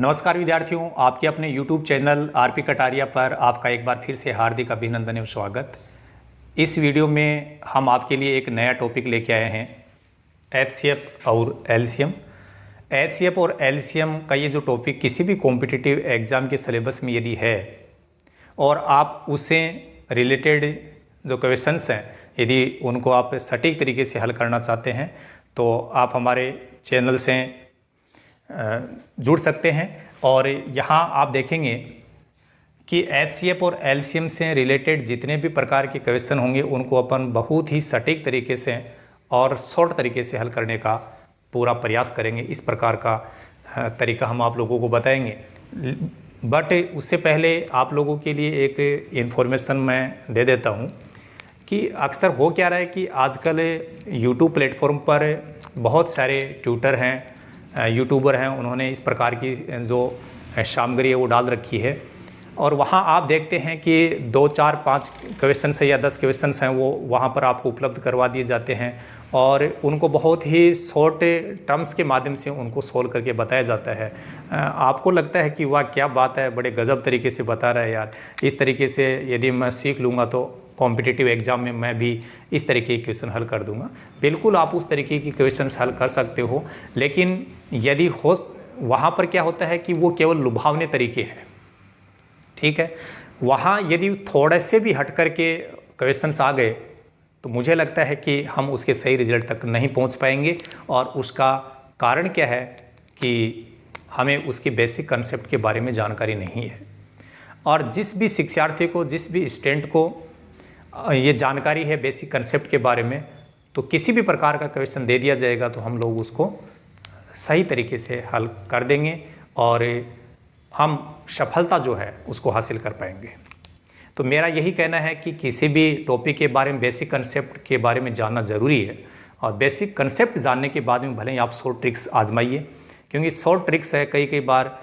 नमस्कार विद्यार्थियों, आपके अपने YouTube चैनल आरपी कटारिया पर आपका एक बार फिर से हार्दिक अभिनंदन एवं स्वागत। इस वीडियो में हम आपके लिए एक नया टॉपिक लेके आए हैं, HCF और LCM। HCF और LCM का ये जो टॉपिक किसी भी कॉम्पिटिटिव एग्ज़ाम के सिलेबस में यदि है और आप उससे रिलेटेड जो क्वेश्चंस हैं यदि उनको आप सटीक तरीके से हल करना चाहते हैं तो आप हमारे चैनल से जुड़ सकते हैं। और यहाँ आप देखेंगे कि HCF और LCM से रिलेटेड जितने भी प्रकार के क्वेश्चन होंगे उनको अपन बहुत ही सटीक तरीके से और शॉर्ट तरीके से हल करने का पूरा प्रयास करेंगे। इस प्रकार का तरीका हम आप लोगों को बताएंगे। बट उससे पहले आप लोगों के लिए एक इन्फॉर्मेशन मैं दे देता हूँ कि अक्सर हो क्या रहा है कि आजकल YouTube प्लेटफॉर्म पर बहुत सारे ट्यूटर हैं, यूट्यूबर हैं, उन्होंने इस प्रकार की जो सामग्री है वो डाल रखी है और वहाँ आप देखते हैं कि 2, 4, 5 क्वेश्चन है या 10 क्वेश्चन हैं वो वहाँ पर आपको उपलब्ध करवा दिए जाते हैं और उनको बहुत ही शॉर्ट टर्म्स के माध्यम से उनको सोल्व करके बताया जाता है। आपको लगता है कि वाह क्या बात है, बड़े गजब तरीके से बता रहा है यार, इस तरीके से यदि मैं सीख लूँगा तो कॉम्पिटिटिव एग्ज़ाम में मैं भी इस तरीके के क्वेश्चन हल कर दूंगा। बिल्कुल आप उस तरीके की क्वेश्चन हल कर सकते हो, लेकिन यदि हो वहाँ पर क्या होता है कि वो केवल लुभावने तरीके हैं, ठीक है। वहाँ यदि थोड़े से भी हट कर के क्वेश्चंस आ गए तो मुझे लगता है कि हम उसके सही रिजल्ट तक नहीं पहुँच पाएंगे। और उसका कारण क्या है कि हमें उसकी बेसिक कंसेप्ट के बारे में जानकारी नहीं है। और जिस भी शिक्षार्थी को, जिस भी स्टूडेंट को ये जानकारी है बेसिक कंसेप्ट के बारे में, तो किसी भी प्रकार का क्वेश्चन दे दिया जाएगा तो हम लोग उसको सही तरीके से हल कर देंगे और हम सफलता जो है उसको हासिल कर पाएंगे। तो मेरा यही कहना है कि किसी भी टॉपिक के बारे में बेसिक कंसेप्ट के बारे में जानना ज़रूरी है और बेसिक कंसेप्ट जानने के बाद में भले ही आप शॉर्ट ट्रिक्स आजमाइए, क्योंकि शॉर्ट ट्रिक्स है कई बार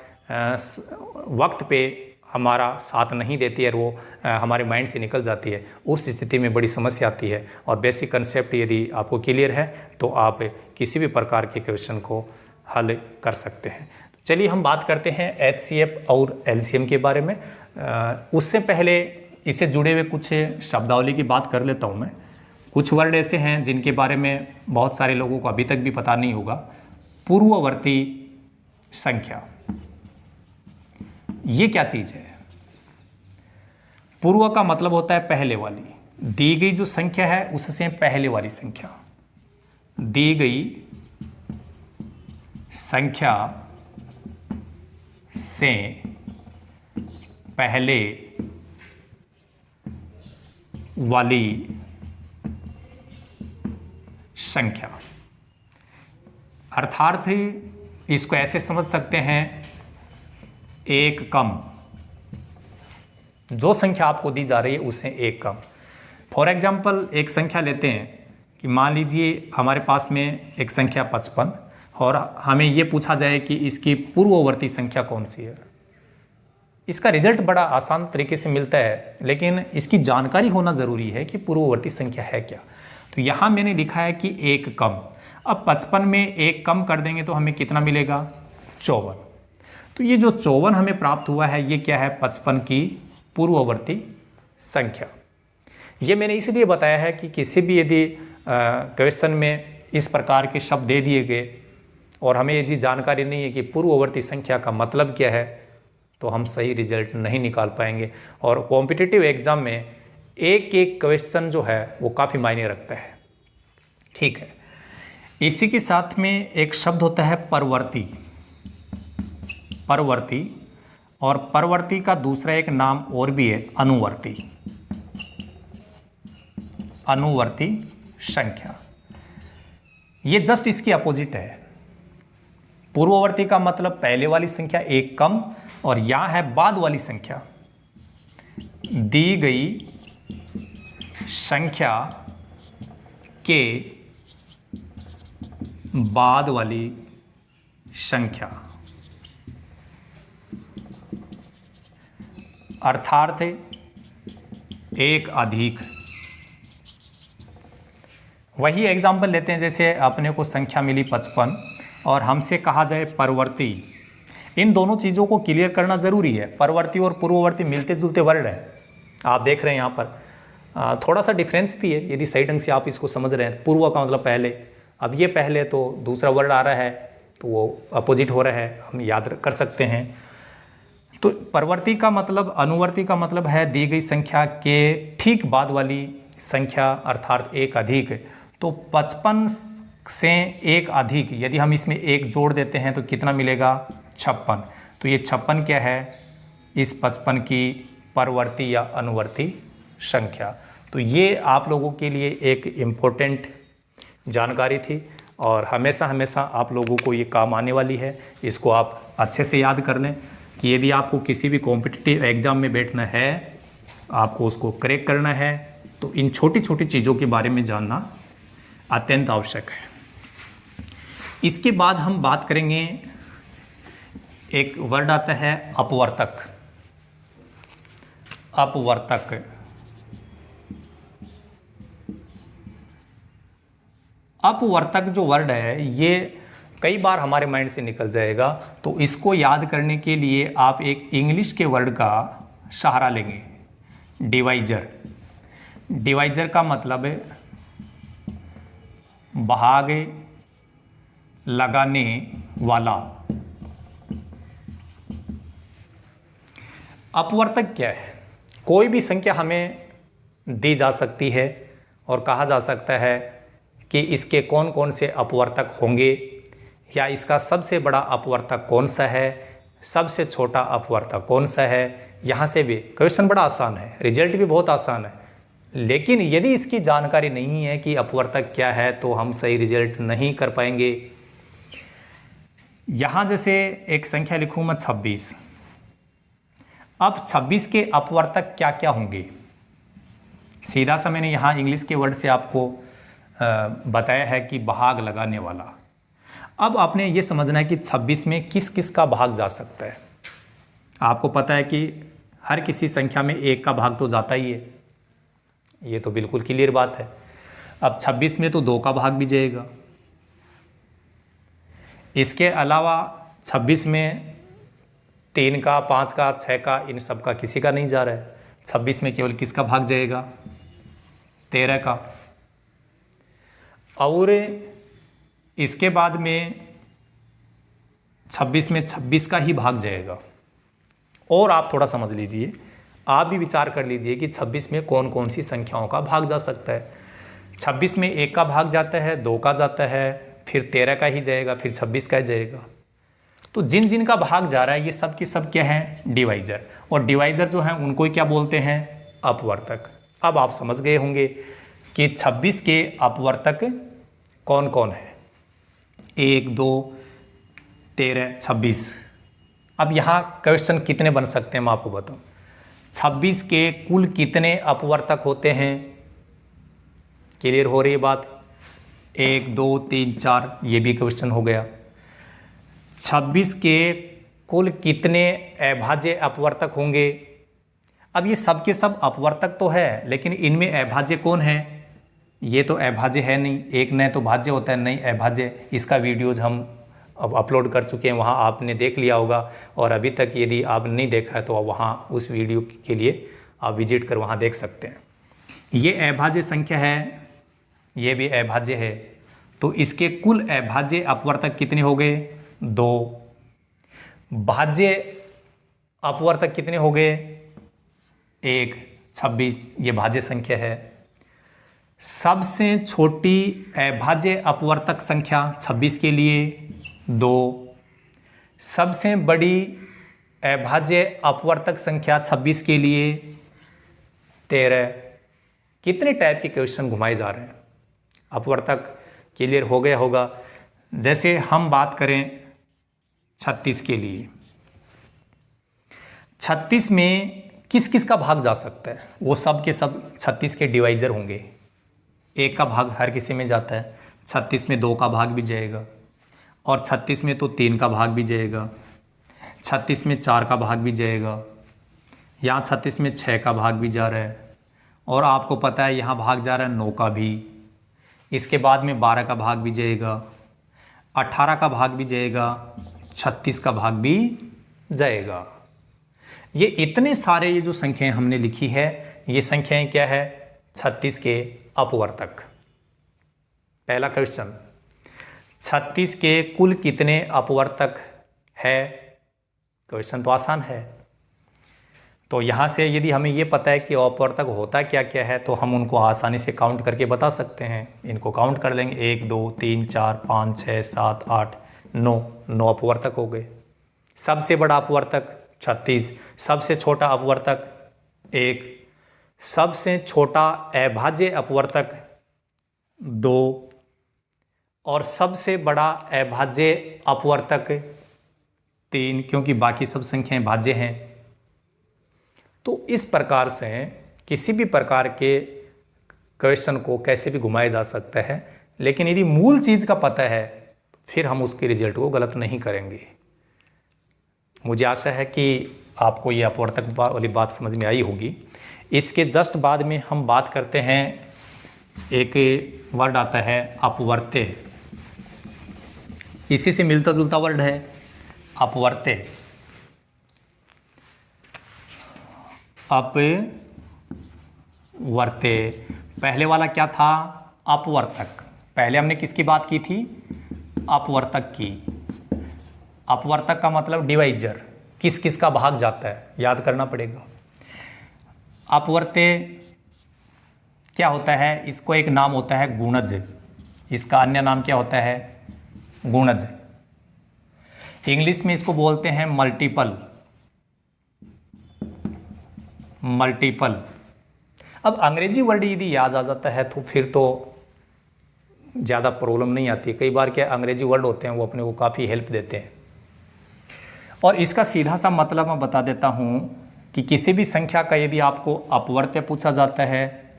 वक्त पे हमारा साथ नहीं देती है और वो हमारे माइंड से निकल जाती है। उस स्थिति में बड़ी समस्या आती है। और बेसिक कंसेप्ट यदि आपको क्लियर है तो आप किसी भी प्रकार के क्वेश्चन को हल कर सकते हैं। चलिए हम बात करते हैं HCF और LCM के बारे में। उससे पहले इससे जुड़े हुए कुछ शब्दावली की बात कर लेता हूँ मैं। कुछ वर्ड ऐसे हैं जिनके बारे में बहुत सारे लोगों को अभी तक भी पता नहीं होगा। पूर्ववर्ती संख्या, ये क्या चीज़ है? पूर्व का मतलब होता है पहले वाली, दी गई जो संख्या है उससे पहले वाली संख्या। दी गई संख्या से पहले वाली संख्या, अर्थात इसको ऐसे समझ सकते हैं, एक कम, जो संख्या आपको दी जा रही है उससे एक कम। फॉर एग्जाम्पल एक संख्या लेते हैं कि मान लीजिए हमारे पास में एक संख्या 55 और हमें ये पूछा जाए कि इसकी पूर्ववर्ती संख्या कौन सी है। इसका रिजल्ट बड़ा आसान तरीके से मिलता है, लेकिन इसकी जानकारी होना ज़रूरी है कि पूर्ववर्ती संख्या है क्या। तो यहाँ मैंने लिखा है कि एक कम। अब 55 में एक कम कर देंगे तो हमें कितना मिलेगा? 54। तो ये जो 54 हमें प्राप्त हुआ है ये क्या है? 55 की पूर्ववर्ती संख्या। ये मैंने इसलिए बताया है कि किसी भी यदि क्वेश्चन में इस प्रकार के शब्द दे दिए गए और हमें ये चीज़ जानकारी नहीं है कि पूर्ववर्ती संख्या का मतलब क्या है तो हम सही रिजल्ट नहीं निकाल पाएंगे। और कॉम्पिटिटिव एग्जाम में एक एक क्वेश्चन जो है वो काफ़ी मायने रखता है, ठीक है। इसी के साथ में एक शब्द होता है परवर्ती। परवर्ती, और परवर्ती का दूसरा एक नाम और भी है, अनुवर्ती। अनुवर्ती संख्या, ये जस्ट इसकी अपोजिट है। पूर्ववर्ती का मतलब पहले वाली संख्या एक कम, और यहां है बाद वाली संख्या। दी गई संख्या के बाद वाली संख्या, अर्थात एक अधिक। वही एग्जाम्पल लेते हैं, जैसे अपने को संख्या मिली 55 और हमसे कहा जाए परवर्ती, इन दोनों चीज़ों को क्लियर करना ज़रूरी है। परवर्ती और पूर्ववर्ती मिलते जुलते वर्ड हैं, आप देख रहे हैं यहाँ पर थोड़ा सा डिफरेंस भी है। यदि सही ढंग से आप इसको समझ रहे हैं, पूर्व का मतलब पहले, अब ये पहले तो दूसरा वर्ड आ रहा है तो वो अपोजिट हो रहा है, हम याद कर सकते हैं। तो परवर्ती का मतलब, अनुवर्ती का मतलब है दी गई संख्या के ठीक बाद वाली संख्या अर्थात एक अधिक। तो 55 से एक अधिक, यदि हम इसमें एक जोड़ देते हैं तो कितना मिलेगा? 56। तो ये 56 क्या है? इस 55 की परवर्ती या अनुवर्ती संख्या। तो ये आप लोगों के लिए एक इम्पोर्टेंट जानकारी थी और हमेशा हमेशा आप लोगों को ये काम आने वाली है। इसको आप अच्छे से याद कर लें कि यदि आपको किसी भी कॉम्पिटिटिव एग्ज़ाम में बैठना है, आपको उसको क्रैक करना है, तो इन छोटी छोटी चीज़ों के बारे में जानना अत्यंत आवश्यक है। इसके बाद हम बात करेंगे, एक वर्ड आता है अपवर्तक। अपवर्तक, अपवर्तक जो वर्ड है ये कई बार हमारे माइंड से निकल जाएगा, तो इसको याद करने के लिए आप एक इंग्लिश के वर्ड का सहारा लेंगे, डिवाइजर। डिवाइजर का मतलब है भाग लगाने वाला। अपवर्तक क्या है? कोई भी संख्या हमें दी जा सकती है और कहा जा सकता है कि इसके कौन कौन से अपवर्तक होंगे, या इसका सबसे बड़ा अपवर्तक कौन सा है, सबसे छोटा अपवर्तक कौन सा है। यहाँ से भी क्वेश्चन बड़ा आसान है, रिजल्ट भी बहुत आसान है, लेकिन यदि इसकी जानकारी नहीं है कि अपवर्तक क्या है तो हम सही रिजल्ट नहीं कर पाएंगे। यहाँ जैसे एक संख्या लिखूँ मैं 26, अब 26 के अपवर्तक क्या क्या होंगे? सीधा सा मैंने यहाँ इंग्लिश के वर्ड से आपको बताया है कि भाग लगाने वाला। अब आपने ये समझना है कि 26 में किस किस का भाग जा सकता है। आपको पता है कि हर किसी संख्या में एक का भाग तो जाता ही है, ये तो बिल्कुल क्लियर बात है। अब 26 में तो 2 का भाग भी जाएगा। इसके अलावा 26 में 3 का, 5 का, 6 का, इन सब का किसी का नहीं जा रहा है। 26 में केवल किसका भाग जाएगा? 13 का। और इसके बाद में 26 में 26 का ही भाग जाएगा। और आप थोड़ा समझ लीजिए, आप भी विचार कर लीजिए कि 26 में कौन कौन सी संख्याओं का भाग जा सकता है। 26 में 1 का भाग जाता है, 2 का जाता है, फिर 13 का ही जाएगा, फिर 26 का जाएगा। तो जिन जिन का भाग जा रहा है ये सब की सब क्या है? डिवाइजर। और डिवाइजर जो है उनको ही क्या बोलते हैं? अपवर्तक। अब आप समझ गए होंगे कि 26 के अपवर्तक कौन कौन है? 1, 2, 13, 26। अब यहाँ क्वेश्चन कितने बन सकते हैं मैं आपको बताऊँ। 26 के कुल कितने अपवर्तक होते हैं? क्लियर हो रही है बात? 1, 2, 3, 4, ये भी क्वेश्चन हो गया। 26 के कुल कितने अभाज्य अपवर्तक होंगे? अब ये सब के सब अपवर्तक तो है, लेकिन इनमें अभाज्य कौन है? ये तो अभाज्य है नहीं, एक न तो भाज्य होता है, नहीं अभाज्य। इसका वीडियोज हम अब अपलोड कर चुके हैं, वहाँ आपने देख लिया होगा। और अभी तक यदि आप नहीं देखा है तो वहाँ उस वीडियो के लिए आप विजिट कर वहाँ देख सकते हैं। ये अभाज्य संख्या है, ये भी अभाज्य है, तो इसके कुल अभाज्य अपवर्तक कितने हो गए? 2। भाज्य अपवर्तक कितने हो गए? 1। 26 ये भाज्य संख्या है। सबसे छोटी अभाज्य अपवर्तक संख्या 26 के लिए 2। सबसे बड़ी अभाज्य अपवर्तक संख्या 26 के लिए 13। कितने टाइप के क्वेश्चन घुमाए जा रहे हैं? अपवर्तक क्लियर हो गया होगा। जैसे हम बात करें 36 के लिए, 36 में किस किस का भाग जा सकता है? वो सब के सब 36 के डिवाइजर होंगे। 1 का भाग हर किसी में जाता है, 36 में 2 का भाग भी जाएगा, और 36 में तो 3 का भाग भी जाएगा, 36 में 4 का भाग भी जाएगा, यहाँ 36 में 6 का भाग भी जा रहा है, और आपको पता है यहाँ भाग जा रहा है 9 का भी। इसके बाद में 12 का भाग भी जाएगा, 18 का भाग भी जाएगा, 36 का भाग भी जाएगा। ये इतने सारे ये जो संख्याएं हमने लिखी है, ये संख्याएं क्या है? 36 के अपवर्तक। पहला क्वेश्चन, 36 के कुल कितने अपवर्तक है? क्वेश्चन तो आसान है। तो यहाँ से यदि हमें ये पता है कि अपवर्तक होता क्या क्या है, तो हम उनको आसानी से काउंट करके बता सकते हैं। इनको काउंट कर लेंगे, 1 2 3 4 5 6 7 8 9, 9 अपवर्तक हो गए। सबसे बड़ा अपवर्तक 36, सबसे छोटा अपवर्तक 1, सबसे छोटा अभाज्य अपवर्तक 2 और सबसे बड़ा अभाज्य अपवर्तक 3, क्योंकि बाकी सब संख्याएं भाज्य हैं। तो इस प्रकार से किसी भी प्रकार के क्वेश्चन को कैसे भी घुमाया जा सकता है, लेकिन यदि मूल चीज़ का पता है फिर हम उसके रिजल्ट को गलत नहीं करेंगे। मुझे आशा है कि आपको ये अपवर्तक वाली बात समझ में आई होगी। इसके जस्ट बाद में हम बात करते हैं, एक वर्ड आता है अपवर्त्य। इसी से मिलता जुलता वर्ड है अपवर्त्य। अपवर्त्य, पहले वाला क्या था? अपवर्तक। पहले हमने किसकी बात की थी? अपवर्तक की। अपवर्तक का मतलब डिवाइजर, किस किस का भाग जाता है, याद करना पड़ेगा। अपवर्त्य क्या होता है? इसको एक नाम होता है गुणज। इसका अन्य नाम क्या होता है? गुणज। इंग्लिश में इसको बोलते हैं मल्टीपल। मल्टीपल। अब अंग्रेजी वर्ड यदि याद आ जाता है तो फिर तो ज़्यादा प्रॉब्लम नहीं आती। कई बार क्या अंग्रेजी वर्ड होते हैं वो अपने को काफ़ी हेल्प देते हैं। और इसका सीधा सा मतलब मैं बता देता हूँ कि किसी भी संख्या का यदि आपको अपवर्त्य पूछा जाता है,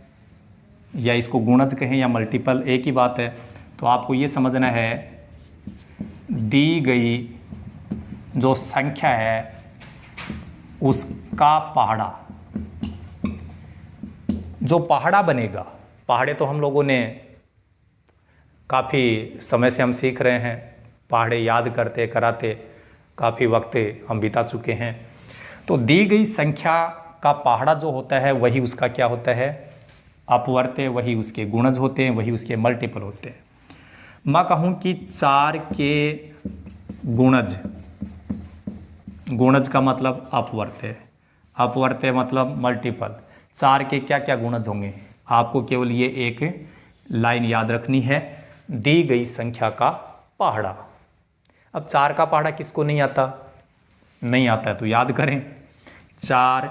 या इसको गुणज कहें या मल्टीपल, एक ही बात है, तो आपको ये समझना है दी गई जो संख्या है उसका पहाड़ा, जो पहाड़ा बनेगा। पहाड़े तो हम लोगों ने काफ़ी समय से हम सीख रहे हैं, पहाड़े याद करते कराते काफ़ी वक्त हम बिता चुके हैं। तो दी गई संख्या का पहाड़ा जो होता है वही उसका क्या होता है? अपवर्त्य। वही उसके गुणज होते हैं, वही उसके मल्टीपल होते हैं। मैं कहूँ कि 4 के गुणज, गुणज का मतलब अपवर्त्य, अपवर्त्य मतलब मल्टीपल। 4 के क्या क्या गुणज होंगे? आपको केवल ये एक लाइन याद रखनी है, दी गई संख्या का पहाड़ा। अब 4 का पहाड़ा किसको नहीं आता? नहीं आता है तो याद करें, 4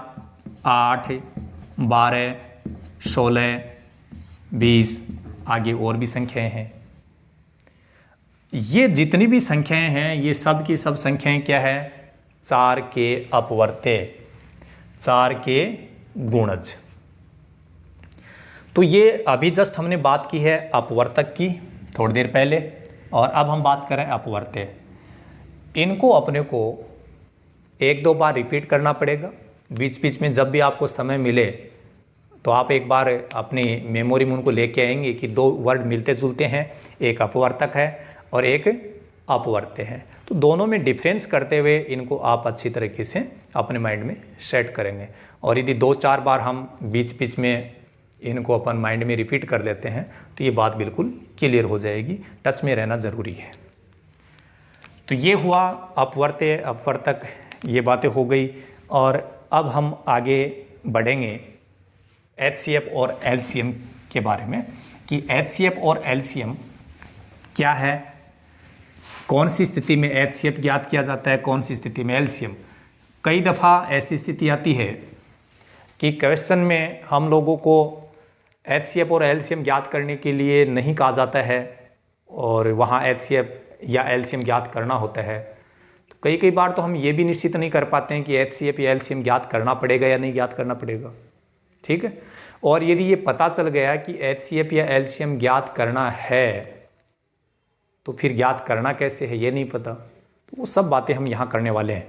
8 12 16 20, आगे और भी संख्याएं हैं। ये जितनी भी संख्याएं हैं ये सब की सब संख्याएं क्या है? 4 के अपवर्त्य, 4 के गुणज। तो ये अभी जस्ट हमने बात की है अपवर्तक की थोड़ी देर पहले, और अब हम बात करें अपवर्त्य। इनको अपने को 1-2 बार रिपीट करना पड़ेगा। बीच बीच में जब भी आपको समय मिले तो आप एक बार अपनी मेमोरी में उनको लेके आएंगे कि 2 वर्ड मिलते जुलते हैं, एक अपवर्तक है और एक अपवर्त्य है। तो दोनों में डिफरेंस करते हुए इनको आप अच्छी तरीके से अपने माइंड में सेट करेंगे। और यदि 2-4 बार हम बीच बीच में इनको अपन माइंड में रिपीट कर देते हैं तो ये बात बिल्कुल क्लियर हो जाएगी। टच में रहना ज़रूरी है। तो ये हुआ अपवर्त्य अपवर्तक, ये बातें हो गई। और अब हम आगे बढ़ेंगे HCF और LCM के बारे में, कि HCF और LCM क्या है, कौन सी स्थिति में HCF ज्ञात किया जाता है, कौन सी स्थिति में LCM। कई दफ़ा ऐसी स्थिति आती है कि क्वेश्चन में हम लोगों को HCF और LCM ज्ञात करने के लिए नहीं कहा जाता है और वहाँ HCF या LCM ज्ञात करना होता है। तो कई बार तो हम ये भी निश्चित नहीं कर पाते हैं कि HCF या LCM ज्ञात करना पड़ेगा या नहीं ज्ञात करना पड़ेगा। ठीक है। और यदि ये पता चल गया कि HCF या LCM ज्ञात करना है तो फिर ज्ञात करना कैसे है ये नहीं पता। तो वो सब बातें हम यहाँ करने वाले हैं।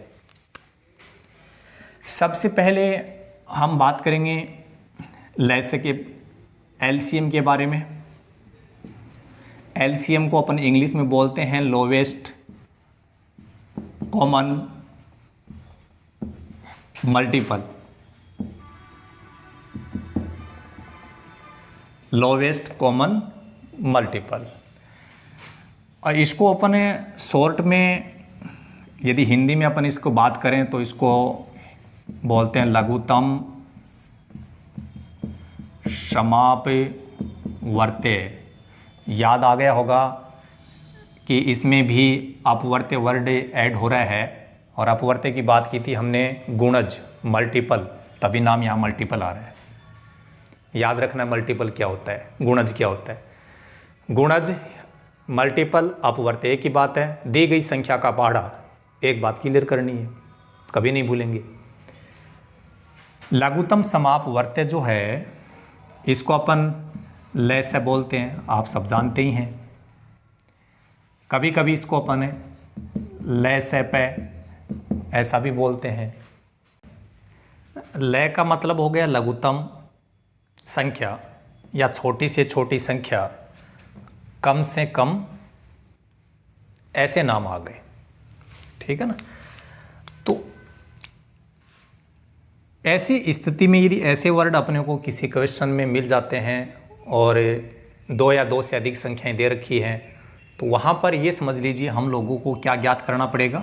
सबसे पहले हम बात करेंगे लैसे के LCM के बारे में। LCM को अपन इंग्लिश में बोलते हैं lowest common multiple, lowest common multiple. और इसको अपन शॉर्ट में यदि हिंदी में अपन इसको बात करें तो इसको बोलते हैं लघुत्तम समापवर्त्य। याद आ गया होगा कि इसमें भी अपवर्त्य वर्ड ऐड हो रहा है, और अपवर्त्य की बात की थी हमने गुणज मल्टीपल, तभी नाम यहाँ मल्टीपल आ रहा है। याद रखना मल्टीपल क्या होता है, गुणज क्या होता है। गुणज मल्टीपल अपवर्त्य एक ही बात है, दी गई संख्या का पहाड़ा, एक बात क्लियर करनी है, कभी नहीं भूलेंगे। लघुत्तम समापवर्त्य जो है इसको अपन लय से बोलते हैं, आप सब जानते ही हैं। कभी कभी इसको अपन लय से पे ऐसा भी बोलते हैं। लय का मतलब हो गया लघुत्तम संख्या या छोटी से छोटी संख्या, कम से कम, ऐसे नाम आ गए, ठीक है ना। तो ऐसी स्थिति में यदि ऐसे वर्ड अपने को किसी क्वेश्चन में मिल जाते हैं और दो या दो से अधिक संख्याएं दे रखी हैं, तो वहाँ पर ये समझ लीजिए हम लोगों को क्या ज्ञात करना पड़ेगा,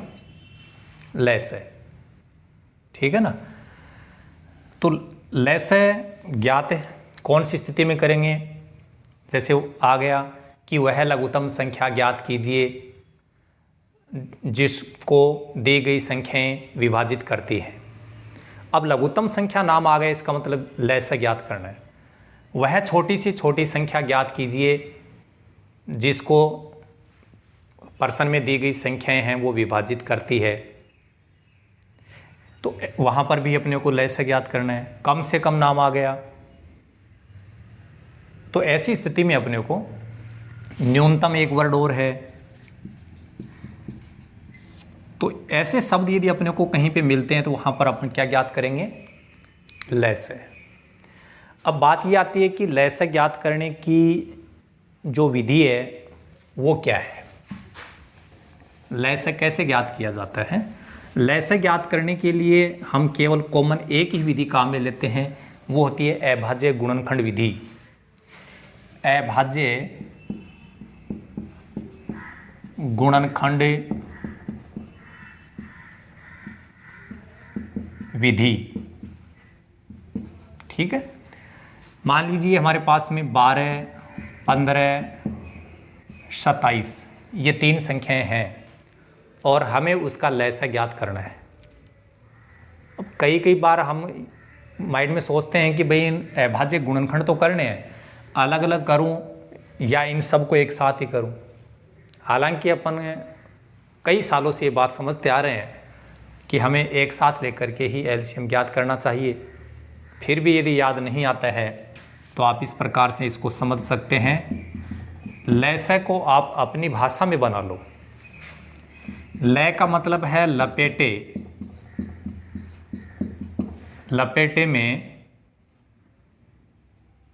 लय से, ठीक है ना। तो लय से ज्ञात कौन सी स्थिति में करेंगे, जैसे आ गया कि वह लघुत्तम संख्या ज्ञात कीजिए जिसको दी गई संख्याएं विभाजित करती हैं। अब लघुत्तम संख्या नाम आ गए, इसका मतलब लय से ज्ञात करना है। वह छोटी सी छोटी संख्या ज्ञात कीजिए जिसको पर्सन में दी गई संख्याएं हैं वो विभाजित करती है, तो वहाँ पर भी अपने को लय से ज्ञात करना है। कम से कम नाम आ गया, तो ऐसी स्थिति में अपने को न्यूनतम एक वर्ड और है। तो ऐसे शब्द यदि अपने को कहीं पे मिलते हैं तो वहाँ पर अपन क्या ज्ञात करेंगे, लय से। अब बात ये आती है कि लय से ज्ञात करने की जो विधि है वो क्या है, लय से कैसे ज्ञात किया जाता है। लय से ज्ञात करने के लिए हम केवल कॉमन एक ही विधि काम में लेते हैं, वो होती है अभाज्य गुणनखंड विधि। अभाज्य गुणनखंड विधि, ठीक है। मान लीजिए हमारे पास में 12, 15, 27 ये तीन संख्याएं हैं और हमें उसका लय से ज्ञात करना है। अब कई बार हम माइंड में सोचते हैं कि भाई अभाज्य गुणनखंड तो करने हैं, अलग अलग करूं या इन सब को एक साथ ही करूं। हालांकि अपन कई सालों से ये बात समझते आ रहे हैं कि हमें एक साथ लेकर के ही एलसीएम ज्ञात करना चाहिए। फिर भी यदि याद नहीं आता है तो आप इस प्रकार से इसको समझ सकते हैं। लय से को आप अपनी भाषा में बना लो। लय का मतलब है लपेटे, लपेटे में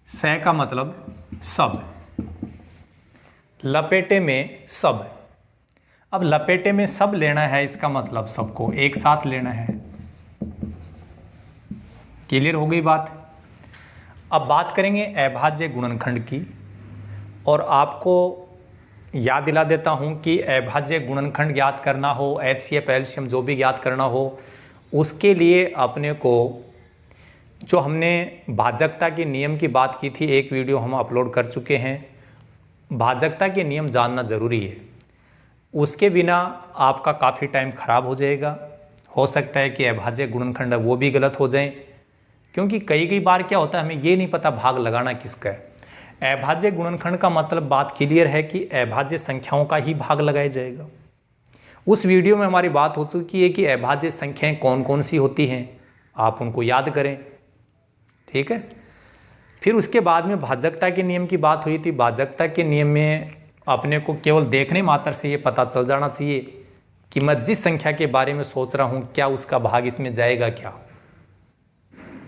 से का मतलब सब, लपेटे में सब। अब लपेटे में सब लेना है, इसका मतलब सबको एक साथ लेना है। क्लियर हो गई बात। अब बात करेंगे अभाज्य गुणनखंड की, और आपको याद दिला देता हूं कि अभाज्य गुणनखंड ज्ञात करना हो, एचसीएफ एलसीएम जो भी ज्ञात करना हो, उसके लिए अपने को जो हमने भाजकता के नियम की बात की थी, एक वीडियो हम अपलोड कर चुके हैं। भाजकता के नियम जानना ज़रूरी है, उसके बिना आपका काफ़ी टाइम खराब हो जाएगा। हो सकता है कि अभाज्य गुणनखंड वो भी गलत हो जाएं, क्योंकि कई बार क्या होता है हमें ये नहीं पता भाग लगाना किसका है। अभाज्य गुणनखंड का मतलब बात क्लियर है कि अभाज्य संख्याओं का ही भाग लगाया जाएगा। उस वीडियो में हमारी बात हो चुकी है कि अभाज्य संख्याएं कौन कौन सी होती हैं, आप उनको याद करें, ठीक है। फिर उसके बाद में भाजकता के नियम की बात हुई थी। भाजकता के नियम में अपने को केवल देखने मात्र से ये पता चल जाना चाहिए कि मैं जिस संख्या के बारे में सोच रहा हूँ क्या उसका भाग इसमें जाएगा क्या।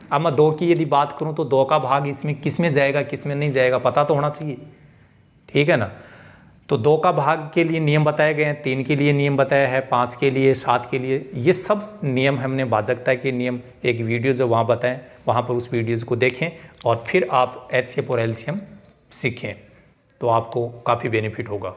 अब मैं 2 की यदि बात करूँ तो 2 का भाग इसमें किस में जाएगा किस में नहीं जाएगा पता तो होना चाहिए, ठीक है ना। तो 2 का भाग के लिए नियम बताए गए हैं, 3 के लिए नियम बताया है, 5 के लिए, 7 के लिए, ये सब नियम हमने भाजकता के नियम एक वीडियो जो वहाँ बताएं, वहाँ पर उस वीडियोज़ को देखें और फिर आप HCF और LCM सीखें, तो आपको काफ़ी बेनिफिट होगा।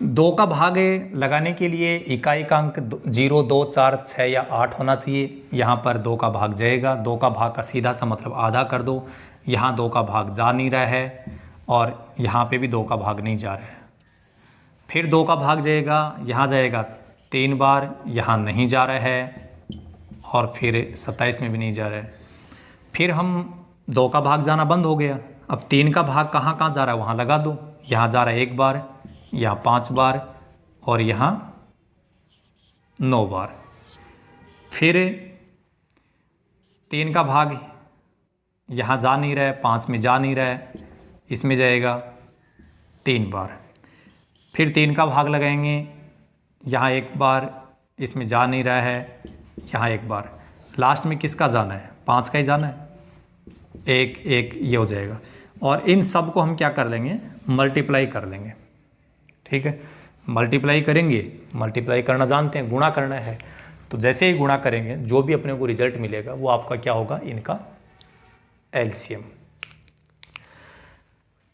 2 का भाग लगाने के लिए इकाई का अंक 0, 2, 4, 6 या 8 होना चाहिए। यहाँ पर 2 का भाग जाएगा, 2 का भाग का सीधा सा मतलब आधा कर दो। यहाँ 2 का भाग जा नहीं रहा है और यहाँ पे भी 2 का भाग नहीं जा रहा है। फिर 2 का भाग जाएगा, यहाँ जाएगा 3 बार, यहाँ नहीं जा रहा है और फिर 27 में भी नहीं जा रहा है। फिर हम 2 का भाग जाना बंद हो गया। अब 3 का भाग कहाँ कहाँ जा रहा है वहाँ लगा दो। यहाँ जा रहा है 1 बार, यहाँ 5 बार और यहाँ 9 बार। फिर 3 का भाग यहाँ जा नहीं रहा है, 5 में जा नहीं रहा है, इसमें जाएगा 3 बार। फिर 3 का भाग लगाएंगे, यहाँ 1 बार, इसमें जा नहीं रहा है, यहाँ 1 बार। लास्ट में किसका जाना है? 5 का ही जाना है, 1 1 ये हो जाएगा। और इन सब को हम क्या कर लेंगे? मल्टीप्लाई कर लेंगे। ठीक है, मल्टीप्लाई करेंगे, मल्टीप्लाई करना जानते हैं, गुणा करना है। तो जैसे ही गुणा करेंगे जो भी अपने को रिजल्ट मिलेगा वो आपका क्या होगा? इनका LCM।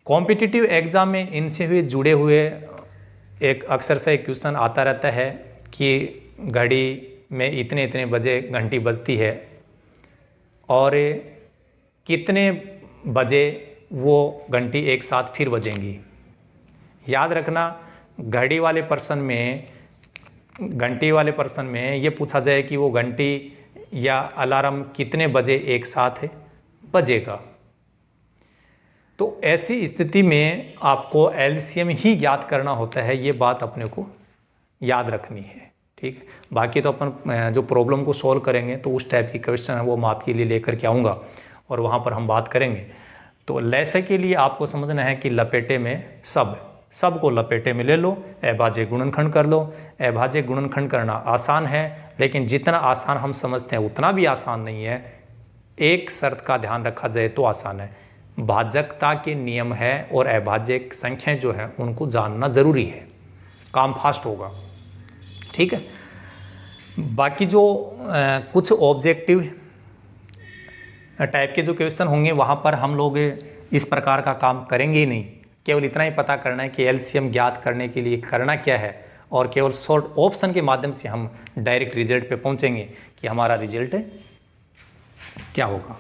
कॉम्पिटिटिव एग्जाम में इनसे भी जुड़े हुए एक अक्सर से एक क्वेश्चन आता रहता है कि घड़ी में इतने इतने बजे घंटी बजती है और कितने बजे वो घंटी एक साथ फिर बजेंगी। याद रखना, घड़ी वाले पर्सन में, घंटी वाले पर्सन में ये पूछा जाए कि वो घंटी या अलार्म कितने बजे एक साथ बजेगा, तो ऐसी स्थिति में आपको LCM ही याद करना होता है। ये बात अपने को याद रखनी है। ठीक है, बाकी तो अपन जो प्रॉब्लम को सॉल्व करेंगे तो उस टाइप की क्वेश्चन है वो मैं आपके लिए लेकर के आऊँगा और वहाँ पर हम बात करेंगे। तो लैसे के लिए आपको समझना है कि लपेटे में सब को लपेटे में ले लो, अभाज्य गुणनखंड कर लो। अभाज्य गुणनखंड करना आसान है, लेकिन जितना आसान हम समझते हैं उतना भी आसान नहीं है। एक शर्त का ध्यान रखा जाए तो आसान है, भाजकता के नियम है और अभाज्य संख्याएं जो है उनको जानना जरूरी है, काम फास्ट होगा। ठीक है, बाकी जो कुछ ऑब्जेक्टिव टाइप के जो क्वेश्चन होंगे वहाँ पर हम लोग इस प्रकार का काम करेंगे ही नहीं। केवल इतना ही पता करना है कि LCM ज्ञात करने के लिए करना क्या है और केवल शॉर्ट ऑप्शन के माध्यम से हम डायरेक्ट रिजल्ट पे पहुँचेंगे कि हमारा रिजल्ट क्या होगा।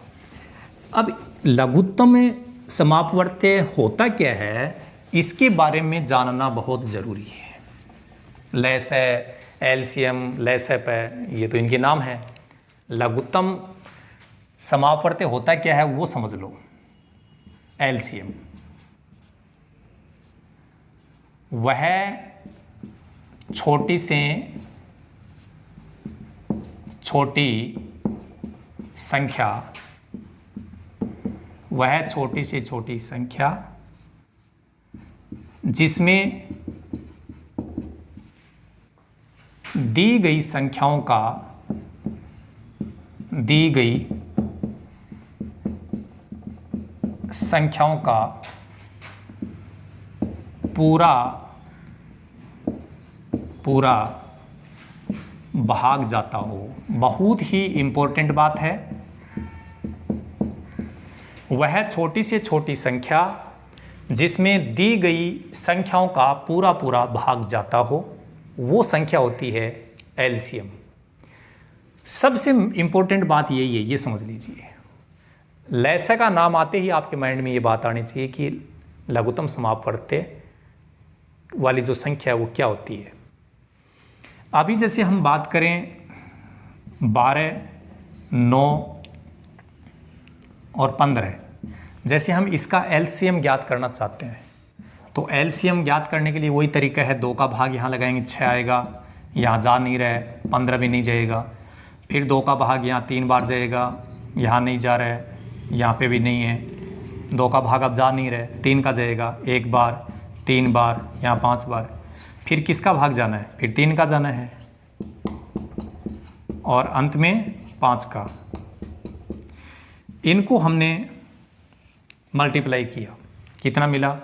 अब लघुत्तम समापवर्त्य होता क्या है, इसके बारे में जानना बहुत ज़रूरी है। लैसे, LCM, लैसेप ये तो इनके नाम हैं। लघुत्तम समापवर्त्य होता क्या है वो समझ लो। LCM वह छोटी से छोटी संख्या, वह छोटी से छोटी संख्या जिसमें दी गई संख्याओं का पूरा भाग जाता हो। बहुत ही इंपॉर्टेंट बात है, वह छोटी से छोटी संख्या जिसमें दी गई संख्याओं का पूरा भाग जाता हो, वो संख्या होती है LCM। सबसे इंपॉर्टेंट बात यही है, ये समझ लीजिए। लैसे का नाम आते ही आपके माइंड में ये बात आनी चाहिए कि लघुत्तम समापवर्त्य वाली जो संख्या है वो क्या होती है। अभी जैसे हम बात करें 12, 9 और 15, जैसे हम इसका LCM ज्ञात करना चाहते हैं तो LCM ज्ञात करने के लिए वही तरीका है। 2 का भाग यहाँ लगाएंगे, 6 आएगा, यहाँ जा नहीं रहा है, 15 भी नहीं जाएगा। फिर 2 का भाग यहाँ 3 बार जाएगा, यहाँ नहीं जा रहा है, यहाँ पे भी नहीं है। 2 का भाग अब जा नहीं रहा है, 3 का जाएगा, 1 बार, 3 बार, यहाँ 5 बार। फिर किसका भाग जाना है? फिर 3 का जाना है और अंत में 5 का। इनको हमने मल्टीप्लाई किया, कितना मिला?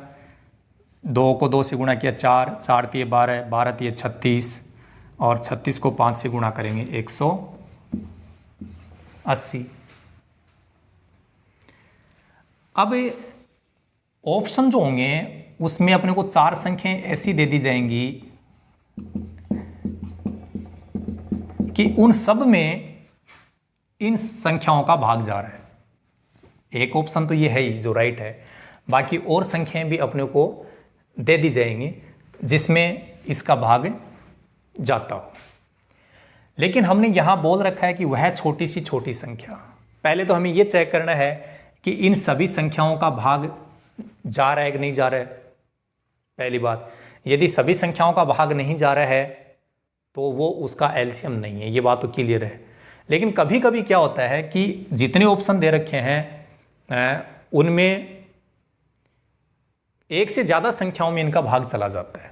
2 को 2 से गुणा किया 4, 4 तिये 12, 12 तिये 36 और 36 को 5 से गुणा करेंगे 180। अब ऑप्शन जो होंगे उसमें अपने को 4 संख्याएं ऐसी दे दी जाएंगी कि उन सब में इन संख्याओं का भाग जा रहा है। एक ऑप्शन तो ये है ही जो राइट है, बाकी और संख्याएं भी अपने को दे दी जाएंगी जिसमें इसका भाग जाता हो। लेकिन हमने यहां बोल रखा है कि वह छोटी सी छोटी संख्या, पहले तो हमें यह चेक करना है कि इन सभी संख्याओं का भाग जा रहा है कि नहीं जा रहा है। पहली बात, यदि सभी संख्याओं का भाग नहीं जा रहा है तो वो उसका एलसीएम नहीं है, ये बात तो क्लियर है। लेकिन कभी कभी क्या होता है कि जितने ऑप्शन दे रखे हैं उनमें एक से ज़्यादा संख्याओं में इनका भाग चला जाता है।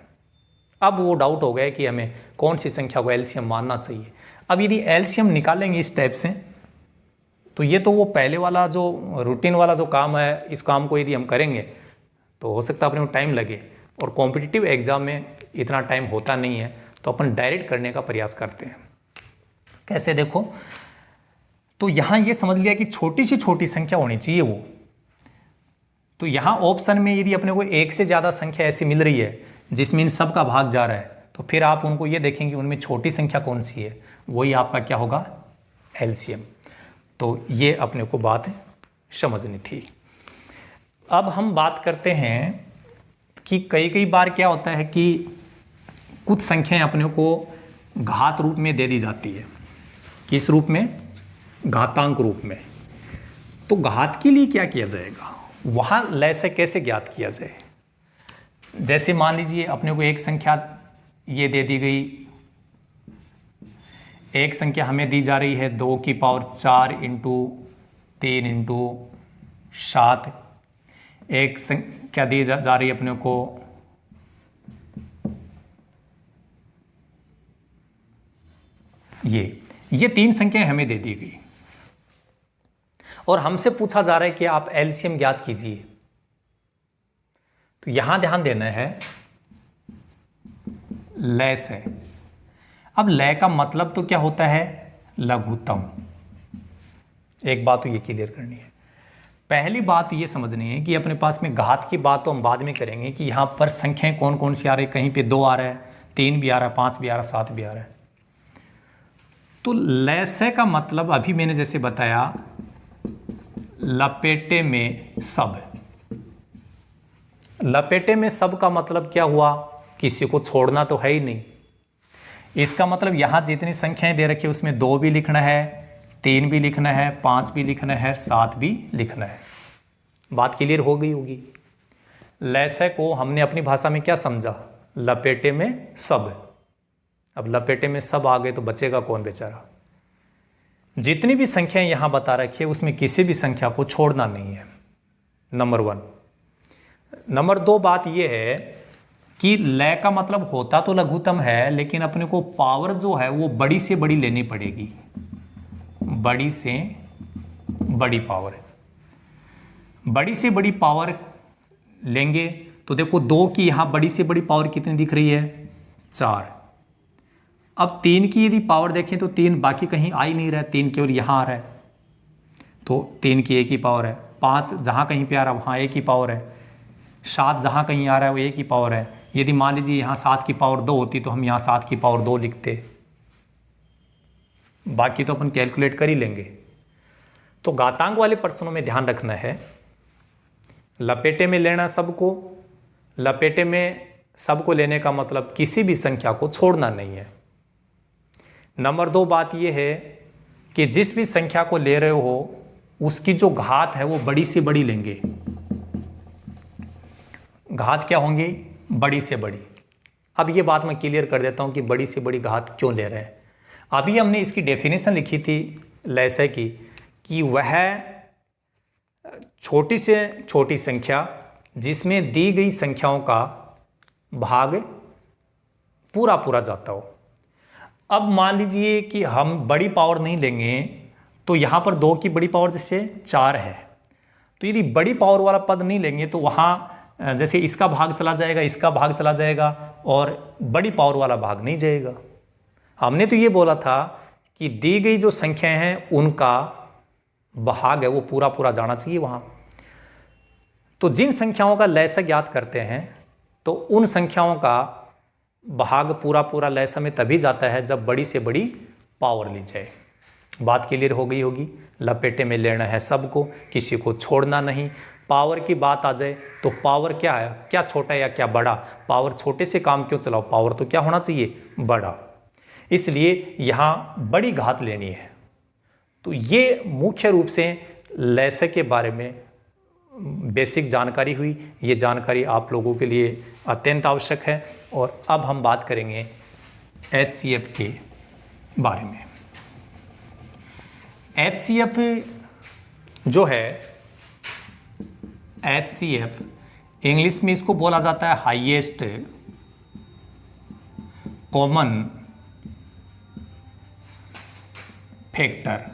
अब वो डाउट हो गया कि हमें कौन सी संख्या को एलसीएम मानना चाहिए। अब यदि एलसीएम निकालेंगे इस टाइप से, तो ये तो वो पहले वाला जो रूटीन वाला जो काम है, इस काम को यदि हम करेंगे तो हो सकता है अपने को टाइम लगे, और कॉम्पिटिटिव एग्जाम में इतना टाइम होता नहीं है, तो अपन डायरेक्ट करने का प्रयास करते हैं। कैसे देखो, तो यहाँ ये समझ लिया कि छोटी सी छोटी संख्या होनी चाहिए वो, तो यहाँ ऑप्शन में यदि अपने को एक से ज़्यादा संख्या ऐसी मिल रही है जिसमें इन सब का भाग जा रहा है, तो फिर आप उनको ये देखेंगे उनमें छोटी संख्या कौन सी है, वही आपका क्या होगा, एलसीएम। तो ये अपने को बात समझनी थी। अब हम बात करते हैं कि कई बार क्या होता है कि कुछ संख्याएं अपने को घात रूप में दे दी जाती है। किस रूप में, घातांक रूप में। तो घात के लिए क्या किया जाएगा, वहां लय से कैसे ज्ञात किया जाए। जैसे मान लीजिए अपने को एक संख्या ये दे दी गई, एक संख्या हमें दी जा रही है 2 की पावर 4 इंटू 3 इंटू 7। एक संख्या दी जा रही है अपने को ये 3 संख्याएं हमें दे दी गई, और हमसे पूछा जा रहा है कि आप एलसीएम ज्ञात कीजिए। तो यहां ध्यान देना है लय से। अब लय का मतलब तो क्या होता है, लघुत्तम। एक बात तो ये क्लियर करनी है। पहली बात ये समझनी है कि अपने पास में घात की बात तो हम बाद में करेंगे कि यहां पर संख्याएं कौन कौन सी आ रही है। कहीं पे 2 आ रहा है, 3 भी आ रहा है, 5 भी आ रहा है, 7 भी आ रहा है। तो लय से का मतलब अभी मैंने जैसे बताया, लपेटे में सब। लपेटे में सब का मतलब क्या हुआ, किसी को छोड़ना तो है ही नहीं। इसका मतलब यहां जितनी संख्याएं दे रखी है उसमें 2 भी लिखना है, 3 भी लिखना है, 5 भी लिखना है, 7 भी लिखना है। बात क्लियर हो गई होगी। लय को हमने अपनी भाषा में क्या समझा, लपेटे में सब। अब लपेटे में सब आ गए तो बचेगा कौन बेचारा। जितनी भी संख्याएं यहां बता रखी है उसमें किसी भी संख्या को छोड़ना नहीं है, नंबर 1। नंबर 2 बात यह है कि लय का मतलब होता तो लघुत्तम है, लेकिन अपने को पावर जो है वो बड़ी से बड़ी लेनी पड़ेगी। बड़ी से बड़ी पावर, बड़ी से बड़ी पावर लेंगे तो देखो 2 की यहां बड़ी से बड़ी पावर कितनी दिख रही है, 4। अब 3 की यदि पावर देखें तो 3 बाकी कहीं आ ही नहीं रहा है, 3 केवल यहां आ रहा है, तो 3 की 1 ही पावर है। 5 जहां कहीं पे आ रहा है वहां 1 ही पावर है। 7 जहां कहीं आ रहा है वो 1 ही पावर है। यदि मान लीजिए यहां 7 की पावर 2 होती तो हम यहां 7 की पावर 2 लिखते, बाकी तो अपन कैलकुलेट कर ही लेंगे। तो घातांक वाले प्रश्नों में ध्यान रखना है, लपेटे में लेना सबको। लपेटे में सबको लेने का मतलब किसी भी संख्या को छोड़ना नहीं है। नंबर 2 बात यह है कि जिस भी संख्या को ले रहे हो उसकी जो घात है वो बड़ी से बड़ी लेंगे। घात क्या होंगी, बड़ी से बड़ी। अब ये बात मैं क्लियर कर देता हूं कि बड़ी से बड़ी घात क्यों ले रहे हैं। अभी हमने इसकी डेफिनेशन लिखी थी लय से की कि वह छोटी से छोटी संख्या जिसमें दी गई संख्याओं का भाग पूरा पूरा जाता हो। अब मान लीजिए कि हम बड़ी पावर नहीं लेंगे, तो यहां पर 2 की बड़ी पावर जैसे 4 है, तो यदि बड़ी पावर वाला पद नहीं लेंगे तो वहां जैसे इसका भाग चला जाएगा, इसका भाग चला जाएगा और बड़ी पावर वाला भाग नहीं जाएगा। हमने तो ये बोला था कि दी गई जो संख्याएं हैं उनका भाग है वो पूरा पूरा जाना चाहिए वहाँ। तो जिन संख्याओं का लय से ज्ञात करते हैं तो उन संख्याओं का भाग पूरा पूरा लय से में तभी जाता है जब बड़ी से बड़ी पावर ली जाए। बात क्लियर हो गई होगी। लपेटे में लेना है सबको, किसी को छोड़ना नहीं। पावर की बात आ जाए तो पावर क्या है, क्या छोटा या क्या बड़ा? पावर छोटे से काम क्यों चलाओ, पावर तो क्या होना चाहिए, बड़ा। इसलिए यहाँ बड़ी घात लेनी है। तो ये मुख्य रूप से लय के बारे में बेसिक जानकारी हुई। ये जानकारी आप लोगों के लिए अत्यंत आवश्यक है। और अब हम बात करेंगे HCF के बारे में। HCF जो है, HCF इंग्लिश में इसको बोला जाता है हाईएस्ट कॉमन फैक्टर,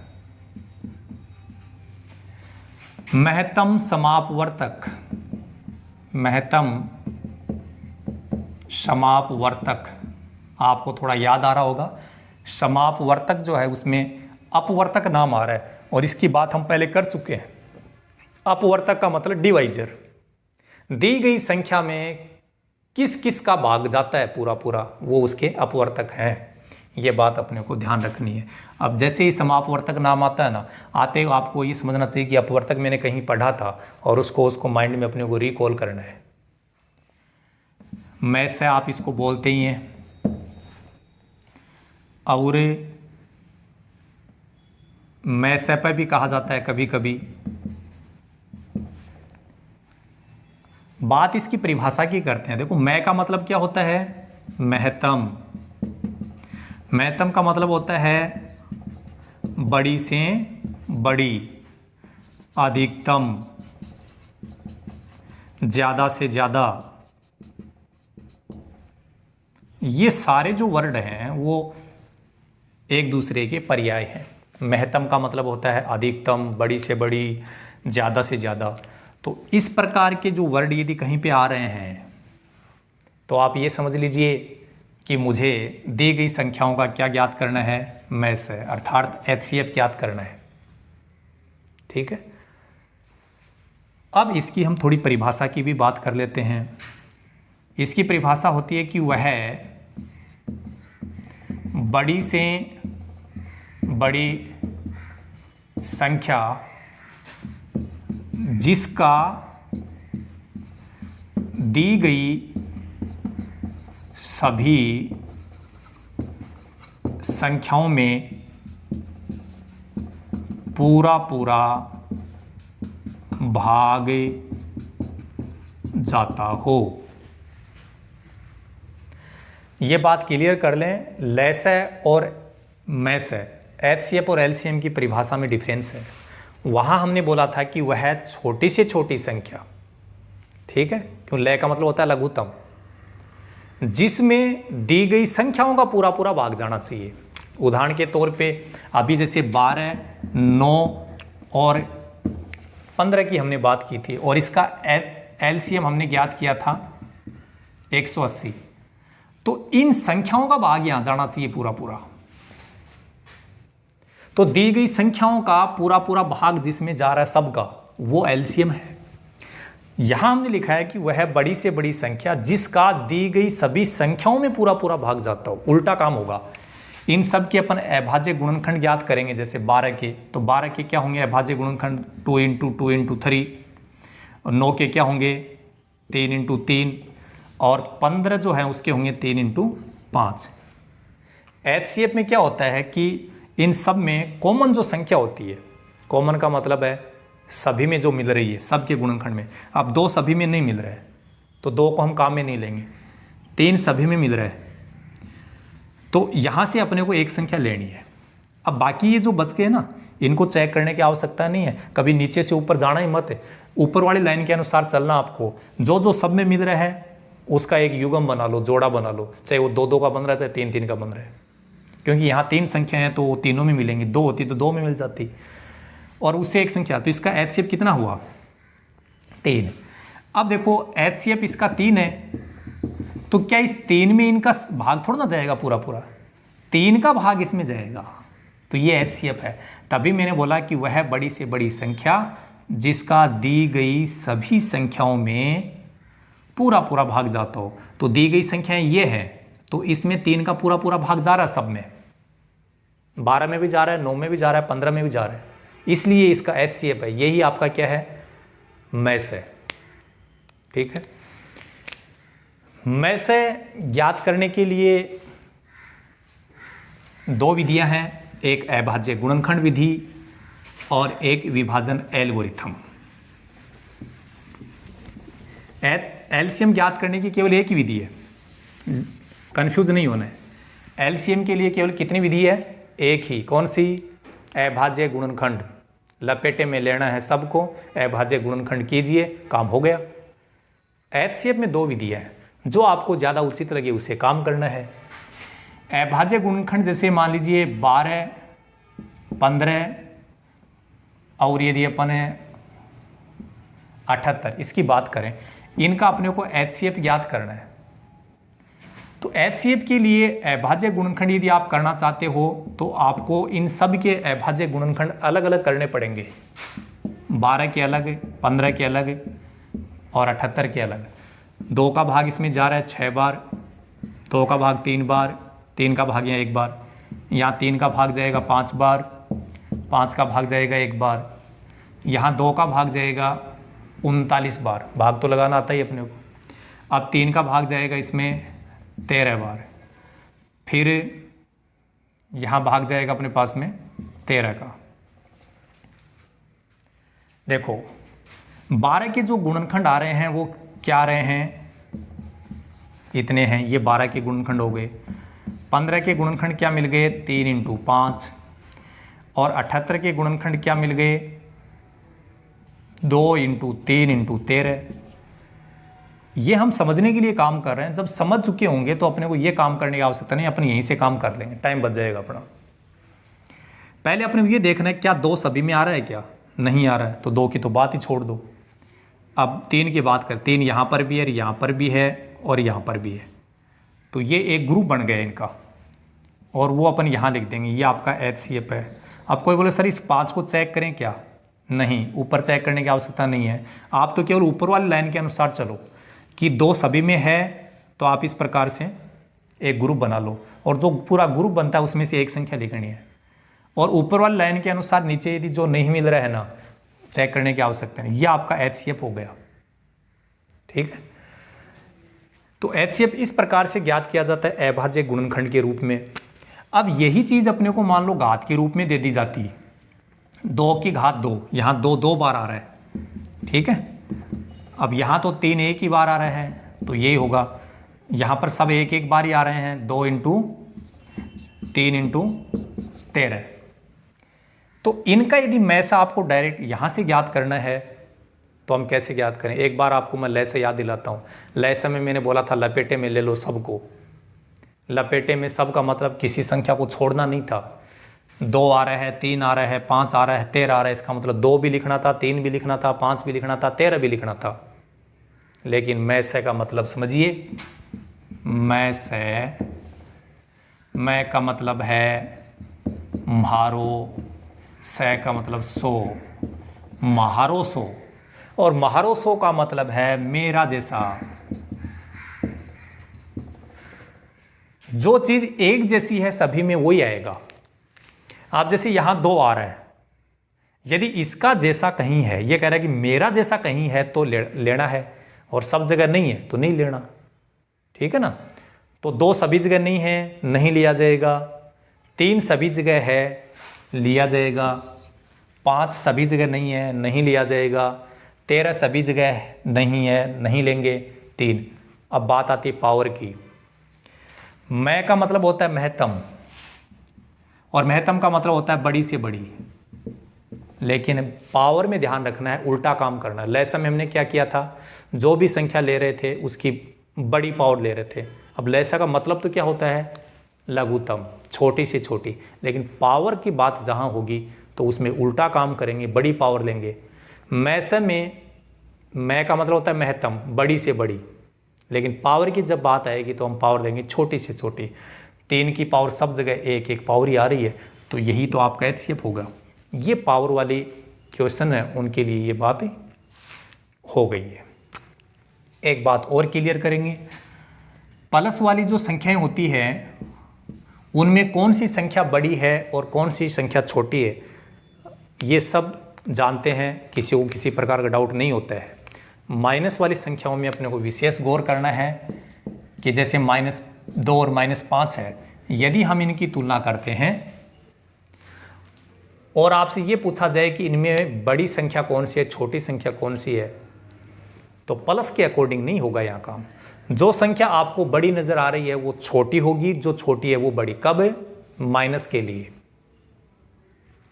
महत्तम समापवर्तक। महत्तम समापवर्तक आपको थोड़ा याद आ रहा होगा। समापवर्तक जो है उसमें अपवर्तक नाम आ रहा है और इसकी बात हम पहले कर चुके हैं। अपवर्तक का मतलब डिवाइजर। दी गई संख्या में किस किस का भाग जाता है पूरा पूरा, वो उसके अपवर्तक हैं। ये बात अपने को ध्यान रखनी है। अब जैसे ही समापवर्तक नाम आता है ना, आते ही आपको ये समझना चाहिए कि अपवर्तक मैंने कहीं पढ़ा था और उसको माइंड में अपने को रिकॉल करना है। मैं से आप इसको बोलते ही हैं। और मैं से पर भी कहा जाता है कभी कभी। बात इसकी परिभाषा की करते हैं। देखो, मैं का मतलब क्या होता है, महत्तम। महत्तम का मतलब होता है बड़ी से बड़ी, अधिकतम, ज्यादा से ज्यादा। ये सारे जो वर्ड हैं वो एक दूसरे के पर्याय हैं। महत्तम का मतलब होता है अधिकतम, बड़ी से बड़ी, ज्यादा से ज्यादा। तो इस प्रकार के जो वर्ड यदि कहीं पे आ रहे हैं तो आप ये समझ लीजिए कि मुझे दी गई संख्याओं का क्या ज्ञात करना है, मैं से, अर्थात HCF ज्ञात करना है। ठीक है। अब इसकी हम थोड़ी परिभाषा की भी बात कर लेते हैं। इसकी परिभाषा होती है कि वह बड़ी से बड़ी संख्या जिसका दी गई सभी संख्याओं में पूरा पूरा भाग जाता हो। ये बात क्लियर कर लें, लय और मैं से, HCF और LCM की परिभाषा में डिफरेंस है। वहां हमने बोला था कि वह छोटी से छोटी संख्या, ठीक है, क्यों लय का मतलब होता है लघुत्तम, जिसमें दी गई संख्याओं का पूरा पूरा भाग जाना चाहिए। उदाहरण के तौर पे अभी जैसे 12, 9 और 15 की हमने बात की थी और इसका LCM हमने ज्ञात किया था 180। तो इन संख्याओं का भाग यहां जाना चाहिए पूरा पूरा। तो दी गई संख्याओं का पूरा पूरा भाग जिसमें जा रहा है सबका, वो LCM है। यहां हमने लिखा है कि वह बड़ी से बड़ी संख्या जिसका दी गई सभी संख्याओं में पूरा पूरा भाग जाता हो। उल्टा काम होगा। इन सब के अपन अभाज्य गुणनखंड ज्ञात करेंगे। जैसे 12 के, तो 12 के क्या होंगे अभाज्य गुणनखंड, 2 × 2 × 3। और 9 के क्या होंगे, 3 × 3। और 15 जो है उसके होंगे 3 × 5। HCF में क्या होता है कि इन सब में कॉमन जो संख्या होती है, कॉमन का मतलब है सभी में जो मिल रही है, सबके गुणनखंड में। अब 2 सभी में नहीं मिल रहा है तो 2 को हम काम में नहीं लेंगे। 3 सभी में मिल रहा है तो यहां से अपने को एक संख्या लेनी है। अब बाकी ये जो बच गए ना, इनको चेक करने की आवश्यकता नहीं है। कभी नीचे से ऊपर जाना ही मत है, ऊपर वाली लाइन के अनुसार चलना आपको। जो जो सब में मिल रहा है उसका एक युग्म बना लो, जोड़ा बना लो, चाहे वो 2 2 का बन रहा है, चाहे 3 3 का बन रहा है। क्योंकि यहाँ 3 संख्या है तो वो तीनों में मिलेंगी। 2 होती तो 2 में मिल जाती और उससे एक संख्या। तो इसका HCF कितना हुआ, 3। अब देखो HCF इसका 3 है, तो क्या इस 3 में इनका भाग थोड़ा ना जाएगा पूरा पूरा, 3 का भाग इसमें जाएगा, तो ये HCF है। तभी मैंने बोला कि वह बड़ी से बड़ी संख्या जिसका दी गई सभी संख्याओं में पूरा पूरा भाग जाता हो। तो दी गई संख्याएं ये है, तो इसमें 3 का पूरा पूरा भाग जा रहा है सब में, 12 में भी जा रहा है, 9 में भी जा रहा है, 15 में भी जा रहा है, इसलिए इसका HCF है। यही आपका क्या है, मैस है। ठीक है, मैस ज्ञात करने के लिए 2 विधियां हैं, एक अभाज्य गुणनखंड विधि और एक विभाजन एल्गोरिथम। एलसीएम ज्ञात करने की केवल एक ही विधि है, कंफ्यूज नहीं होना है। एलसीएम के लिए केवल कितनी विधि है, एक ही। कौन सी, अभाज्य गुणनखंड, लपेटे में लेना है सबको, अभाज्य गुणनखंड कीजिए, काम हो गया। एचसीएफ में 2 विधियां हैं, जो आपको ज़्यादा उचित लगे उसे काम करना है। अभाज्य गुणनखंड जैसे मान लीजिए 12, 15 और यदि अपन 78 इसकी बात करें, इनका अपने को HCF ज्ञात करना है। तो HCF के लिए अभाज्य गुणनखंड यदि आप करना चाहते हो तो आपको इन सब के अभाज्य गुणनखंड अलग अलग करने पड़ेंगे, 12 के अलग, 15 के अलग और 78 के अलग। 2 का भाग इसमें जा रहा है 6 बार, 2 का भाग 3 बार, 3 का भाग यहाँ 1 बार, यहाँ 3 का भाग जाएगा 5 बार, 5 का भाग जाएगा 1 बार, यहाँ 2 का भाग जाएगा 39 बार, भाग तो लगाना आता ही अपने को। अब 3 का भाग जाएगा इसमें 13 बार, फिर यहाँ भाग जाएगा अपने पास में 13 का। देखो 12 के जो गुणनखंड आ रहे हैं वो क्या आ रहे हैं, इतने हैं, ये 12 के गुणनखंड हो गए। 15 के गुणनखंड क्या मिल गए, 3 × 5, और 78 के गुणनखंड क्या मिल गए, 2 × 3 × 13। ये हम समझने के लिए काम कर रहे हैं, जब समझ चुके होंगे तो अपने को ये काम करने की आवश्यकता नहीं, अपन यहीं से काम कर लेंगे, टाइम बच जाएगा अपना। पहले अपने को ये देखना है क्या 2 सभी में आ रहा है, क्या नहीं आ रहा है, तो 2 की तो बात ही छोड़ दो। अब 3 की बात कर, 3 यहाँ पर भी है, यहाँ पर भी है और यहाँ पर भी है, तो ये एक ग्रुप बन गया इनका, और वो अपन यहाँ लिख देंगे, ये आपका HCF है। अब कोई बोले सर इस 5 को चेक करें क्या, नहीं, ऊपर चेक करने की आवश्यकता नहीं है, आप तो केवल ऊपर वाली लाइन के अनुसार चलो कि 2 सभी में है, तो आप इस प्रकार से एक ग्रुप बना लो, और जो पूरा ग्रुप बनता है उसमें से एक संख्या लिखनी है, और ऊपर वाली लाइन के अनुसार नीचे यदि जो नहीं मिल रहा है ना, चेक करने की आवश्यकता नहीं। ये आपका HCF हो गया। ठीक है, तो HCF इस प्रकार से ज्ञात किया जाता है अभाज्य गुणनखंड के रूप में। अब यही चीज अपने को मान लो घात के रूप में दे दी जाती है, 2 की घात 2, यहाँ 2 बार आ रहा है। ठीक है, अब यहाँ तो 3 एक ही बार आ रहा है, तो यही होगा, यहाँ पर सब एक बार ही आ रहे हैं, 2 × 3 × 13। तो इनका यदि मैसा आपको डायरेक्ट यहाँ से ज्ञात करना है तो हम कैसे ज्ञात करें, एक बार आपको मैं लय से याद दिलाता हूँ। लय से में मैंने बोला था लपेटे में ले लो सबको, लपेटे में सब का मतलब किसी संख्या को छोड़ना नहीं था। 2 आ रहा है, 3 आ रहा है, 5 आ रहा है, 13 आ रहा है, इसका मतलब 2 भी लिखना था, 3 भी लिखना था, 5 भी लिखना था, 13 भी लिखना था। लेकिन मैसे का मतलब समझिए, मैं का मतलब है म्हारो, से का मतलब सो, महारो सो, और महारो सो का मतलब है मेरा जैसा। जो चीज एक जैसी है सभी में वही आएगा। आप जैसे यहां 2 आ रहा है, यदि इसका जैसा कहीं है, ये कह रहा है कि मेरा जैसा कहीं है तो लेना है, और सब जगह नहीं है तो नहीं लेना। ठीक है ना, तो 2 सभी जगह नहीं है, नहीं लिया जाएगा। 3 सभी जगह है, लिया जाएगा। 5 सभी जगह नहीं है, नहीं लिया जाएगा। 13 सभी जगह नहीं है, नहीं लेंगे, 3। अब बात आती है पावर की। मैं का मतलब होता है महत्तम, और महत्तम का मतलब होता है बड़ी से बड़ी। लेकिन पावर में ध्यान रखना है, उल्टा काम करना है। लहसम में हमने क्या किया था, जो भी संख्या ले रहे थे उसकी बड़ी पावर ले रहे थे। अब लहसा का मतलब तो क्या होता है, लघुत्तम, छोटी से छोटी। लेकिन पावर की बात जहाँ होगी तो उसमें उल्टा काम करेंगे, बड़ी पावर लेंगे। मैसे में मैं का मतलब होता है महत्तम, बड़ी से बड़ी, लेकिन पावर की जब बात आएगी तो हम पावर देंगे छोटी से छोटी। 3 की पावर सब जगह एक एक पावर ही आ रही है, तो यही तो आपका एचसीएफ होगा। ये पावर वाली क्वेश्चन है, उनके लिए ये बात हो गई है। एक बात और क्लियर करेंगे, प्लस वाली जो संख्याएं होती हैं उनमें कौन सी संख्या बड़ी है और कौन सी संख्या छोटी है, ये सब जानते हैं, किसी को किसी प्रकार का डाउट नहीं होता है। माइनस वाली संख्याओं में अपने को विशेष गौर करना है कि जैसे -2 और -5 है, यदि हम इनकी तुलना करते हैं और आपसे ये पूछा जाए कि इनमें बड़ी संख्या कौन सी है, छोटी संख्या कौन सी है, तो प्लस के अकॉर्डिंग नहीं होगा यहाँ काम। जो संख्या आपको बड़ी नजर आ रही है वो छोटी होगी, जो छोटी है वो बड़ी। कब? माइनस के लिए।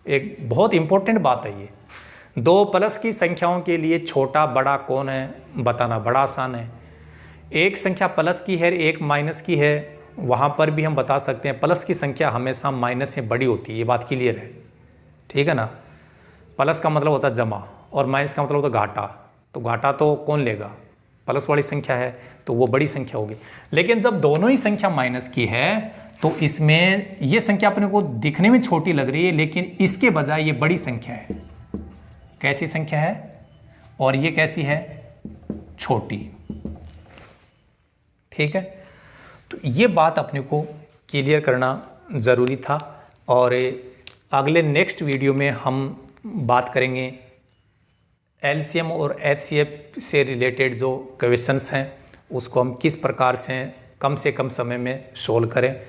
एक बहुत इंपॉर्टेंट बात है ये। 2 प्लस की संख्याओं के लिए छोटा बड़ा कौन है बताना बड़ा आसान है। एक संख्या प्लस की है, एक माइनस की है, वहाँ पर भी हम बता सकते हैं प्लस की संख्या हमेशा माइनस से बड़ी होती है, ये बात क्लियर है, ठीक है ना। प्लस का मतलब होता है जमा और माइनस का मतलब होता है घाटा, तो घाटा तो कौन लेगा? प्लस वाली संख्या है, तो वो बड़ी संख्या होगी। लेकिन जब दोनों ही संख्या माइनस की है तो इसमें ये संख्या अपने को दिखने में छोटी लग रही है, लेकिन इसके बजाय ये बड़ी संख्या है। कैसी संख्या है? और ये कैसी है? छोटी, ठीक है। तो ये बात अपने को क्लियर करना ज़रूरी था। और अगले नेक्स्ट वीडियो में हम बात करेंगे एलसीएम और एचसीएफ से रिलेटेड जो क्वेश्चंस हैं उसको हम किस प्रकार से कम समय में सोल्व करें,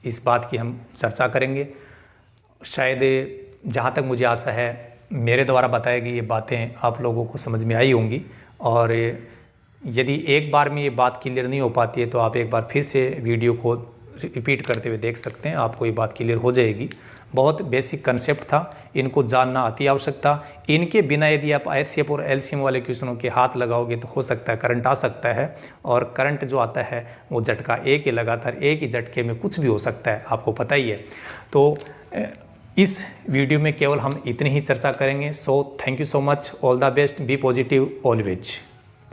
इस बात की हम चर्चा करेंगे। शायद जहाँ तक मुझे आशा है मेरे द्वारा बताई गई ये बातें आप लोगों को समझ में आई होंगी, और यदि एक बार में ये बात क्लियर नहीं हो पाती है तो आप एक बार फिर से वीडियो को रिपीट करते हुए देख सकते हैं, आपको ये बात क्लियर हो जाएगी। बहुत बेसिक कंसेप्ट था, इनको जानना अति आवश्यक था। इनके बिना यदि आप एचसीएफ और एलसीएम वाले क्वेश्चनों के हाथ लगाओगे तो हो सकता है करंट आ सकता है, और करंट जो आता है वो झटका एक ही लगातार, एक ही झटके में कुछ भी हो सकता है, आपको पता ही है। तो इस वीडियो में केवल हम इतनी ही चर्चा करेंगे। So thank you so much, all the best, be positive always.